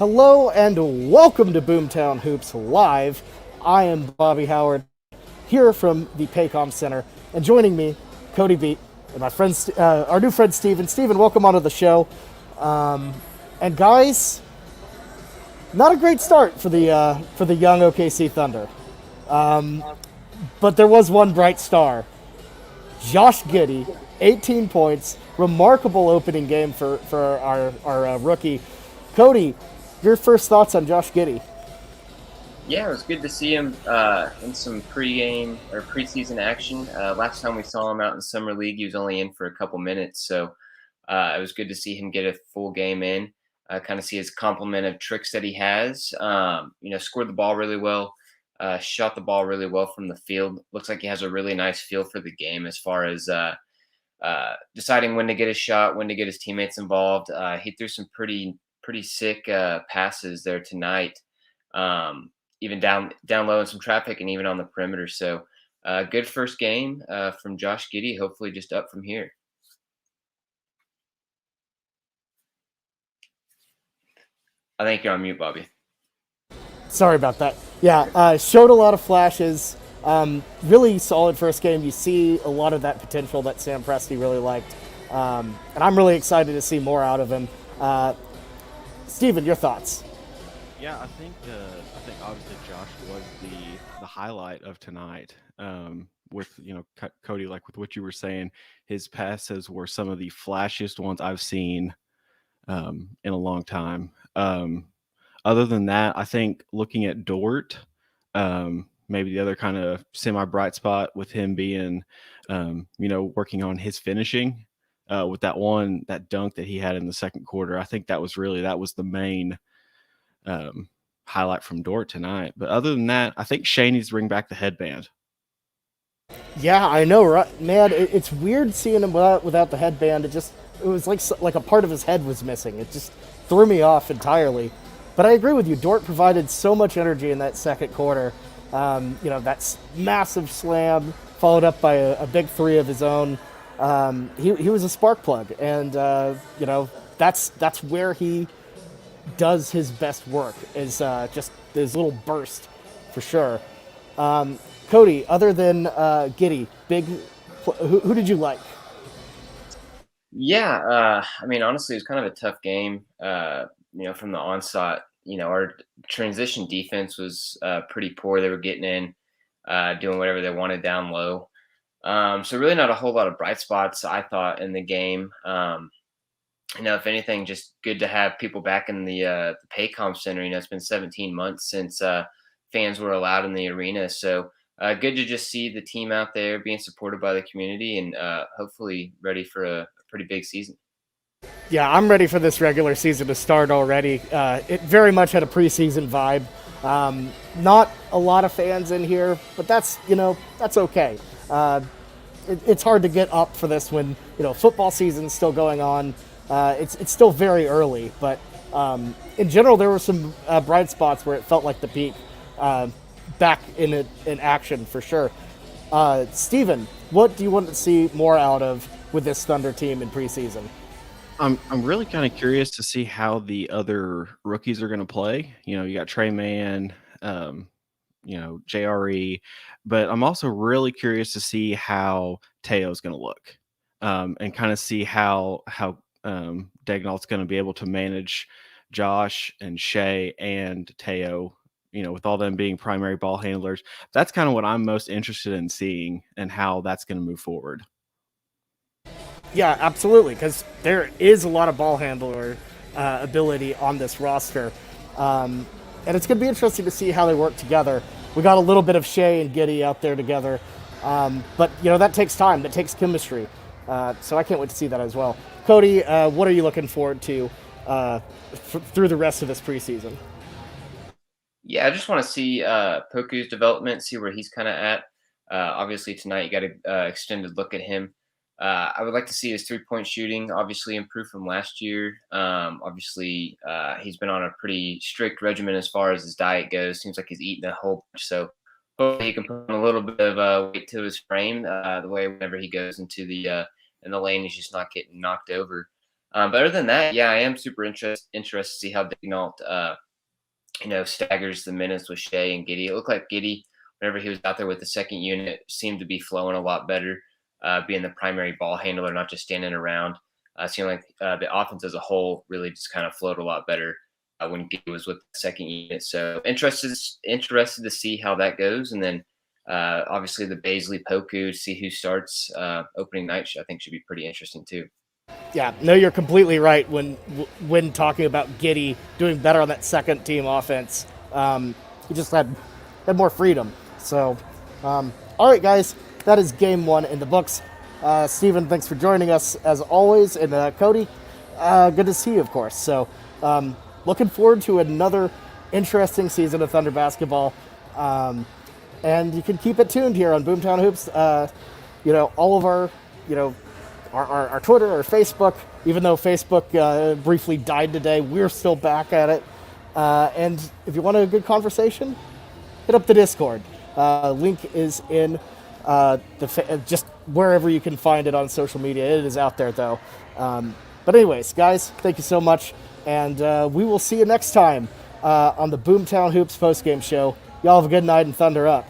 Hello and welcome to Boomtown Hoops Live. I am Bobby Howard here from the Paycom Center, and joining me, Cody Beat and my friend, our new friend Steven. Steven, welcome onto the show. And guys, not a great start for the young OKC Thunder, but there was one bright star. Josh Giddey, 18 points, remarkable opening game for our rookie. Cody, your first thoughts on Josh Giddey? Yeah, it was good to see him in some pregame or preseason action. Last time we saw him out in summer league, he was only in for a couple minutes, so it was good to see him get a full game in. Kind of see his complement of tricks that he has. Scored the ball really well, shot the ball really well from the field. Looks like he has a really nice feel for the game as far as deciding when to get his shot, when to get his teammates involved. He threw some pretty sick passes there tonight. Even down low in some traffic and even on the perimeter. So good first game from Josh Giddey. Hopefully just up from here. I think you're on mute, Bobby. Sorry about that. Yeah, showed a lot of flashes. Really solid first game. You see a lot of that potential that Sam Presti really liked. And I'm really excited to see more out of him. Steven, your thoughts? Yeah, I think obviously Josh was the highlight of tonight. With Cody, like with what you were saying, his passes were some of the flashiest ones I've seen in a long time. Other than that, I think looking at Dort, maybe the other kind of semi bright spot with him being, working on his finishing with that dunk that he had in the second quarter. I think that was the main highlight from Dort tonight. But other than that, I think Shane needs to bring back the headband. Yeah, I know, right? Man, it's weird seeing him without the headband. It was like a part of his head was missing. It just threw me off entirely. But I agree with you. Dort provided so much energy in that second quarter. That massive slam followed up by a big three of his own. He was a spark plug, and that's where he does his best work, is just his little burst, for sure. Cody, other than Giddey, who did you like? Yeah, honestly, it was kind of a tough game. From the onslaught, our transition defense was pretty poor. They were getting in, doing whatever they wanted down low. So really not a whole lot of bright spots, I thought, in the game. If anything, just good to have people back in the Paycom Center. It's been 17 months since fans were allowed in the arena. So good to just see the team out there being supported by the community and hopefully ready for a pretty big season. Yeah, I'm ready for this regular season to start already. It very much had a preseason vibe. Not a lot of fans in here, but that's okay. It's hard to get up for this when football season's still going on. It's still very early, but in general, there were some bright spots where it felt like the peak back in action for sure. Steven, what do you want to see more out of with this Thunder team in preseason? I'm really kind of curious to see how the other rookies are going to play. You got Trey Mann, JRE, but I'm also really curious to see how Teo's going to look, and kind of see how Dagnall's going to be able to manage Josh and Shea and Teo. With all them being primary ball handlers, that's kind of what I'm most interested in seeing and how that's going to move forward. Yeah, absolutely, because there is a lot of ball handler ability on this roster. And it's going to be interesting to see how they work together. We got a little bit of Shea and Giddey out there together. But, that takes time. That takes chemistry. So I can't wait to see that as well. Cody, what are you looking forward to through the rest of this preseason? Yeah, I just want to see Poku's development, see where he's kind of at. Obviously, tonight you got an extended look at him. I would like to see his three-point shooting obviously improve from last year. He's been on a pretty strict regimen as far as his diet goes. Seems like he's eating a whole bunch. So hopefully he can put on a little bit of weight to his frame. The way whenever he goes into the in the lane, he's just not getting knocked over. But other than that, yeah, I am super interested to see how Dignault, staggers the minutes with Shea and Giddey. It looked like Giddey, whenever he was out there with the second unit, seemed to be flowing a lot better, being the primary ball handler, not just standing around. Seemed like the offense as a whole really just kind of flowed a lot better when Giddey was with the second unit. So interested to see how that goes, and then obviously the Baisley Poku, see who starts opening night. I think should be pretty interesting too. Yeah, no, you're completely right when talking about Giddey doing better on that second team offense. He just had more freedom. So, all right, guys, that is game 1 in the books. Steven, thanks for joining us as always, and Cody, good to see you, of course. So, looking forward to another interesting season of Thunder basketball. And you can keep it tuned here on Boomtown Hoops. All of our, our Twitter, our Facebook, even though Facebook briefly died today, we're still back at it. And if you want a good conversation, hit up the Discord. Link is in just wherever you can find it on social media. It is out there, though. But anyways, guys, thank you so much. And we will see you next time on the Boomtown Hoops postgame show. Y'all have a good night and Thunder up.